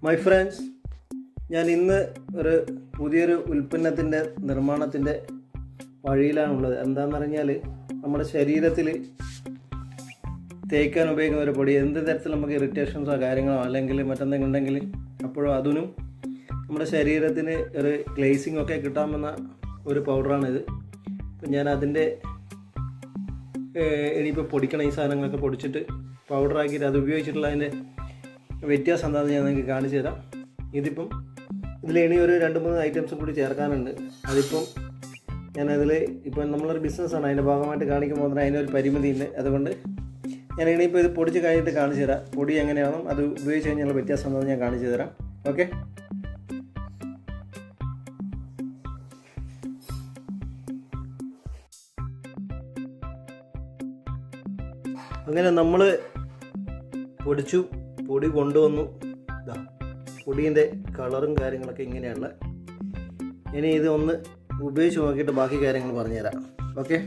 My friends, ഞാൻ ഇന്ന് ഒരു പുതിയൊരു ഉൽപ്പന്നത്തിൻ്റെ നിർമ്മാണത്തിൻ്റെ വഴിയിലാണുള്ളത്. എന്താണെന്ന് പറഞ്ഞാൽ നമ്മുടെ ശരീരത്തിൽ തേക്കാൻ ഉപയോഗിക്കുന്ന ഒരു പൊടി, എന്ത് തരത്തിൽ നമുക്ക് ഇറിറ്റേഷൻസോ കാര്യങ്ങളോ അല്ലെങ്കിൽ മറ്റെന്തെങ്കിലും ഉണ്ടെങ്കിൽ അപ്പോഴും അതിനും നമ്മുടെ ശരീരത്തിന് ഒരു ഗ്ലേസിംഗ് ഒക്കെ കിട്ടാമെന്ന ഒരു പൗഡറാണിത്. അപ്പം ഞാൻ അതിൻ്റെ ഇനിയിപ്പോൾ പൊടിക്കണം, ഈ സാധനങ്ങളൊക്കെ പൊടിച്ചിട്ട് പൗഡറാക്കിയിട്ട് അത് ഉപയോഗിച്ചിട്ടുള്ള അതിൻ്റെ വ്യത്യാസം എന്താണെന്ന് ഞാൻ നിങ്ങൾക്ക് കാണിച്ചു തരാം. ഇതിൽ ഇനി ഒരു 2-3 ഐറ്റംസും കൂടി ചേർക്കാനുണ്ട്. അതിപ്പം ഞാനതിൽ ഇപ്പം നമ്മളൊരു ബിസിനസ്സാണ്, അതിൻ്റെ ഭാഗമായിട്ട് കാണിക്കുമ്പോൾ തന്നെ അതിനൊരു പരിമിതിയുണ്ട്. അതുകൊണ്ട് ഞാൻ ഇനിയിപ്പോൾ ഇത് പൊടിച്ച് കഴിഞ്ഞിട്ട് കാണിച്ചു തരാം. പൊടി എങ്ങനെയാണോ അത് ഉപയോഗിച്ച് കഴിഞ്ഞുള്ള വ്യത്യാസം എന്താണെന്ന് ഞാൻ കാണിച്ചു തരാം. ഓക്കെ, അങ്ങനെ നമ്മൾ പൊടി കൊണ്ടുവന്നു. ഇതാ പൊടീൻ്റെ കളറും കാര്യങ്ങളൊക്കെ ഇങ്ങനെയുള്ള. ഇനി ഇത് ഒന്ന് ഉപയോഗിച്ച് നോക്കിയിട്ട് ബാക്കി കാര്യങ്ങൾ പറഞ്ഞുതരാം. ഓക്കെ,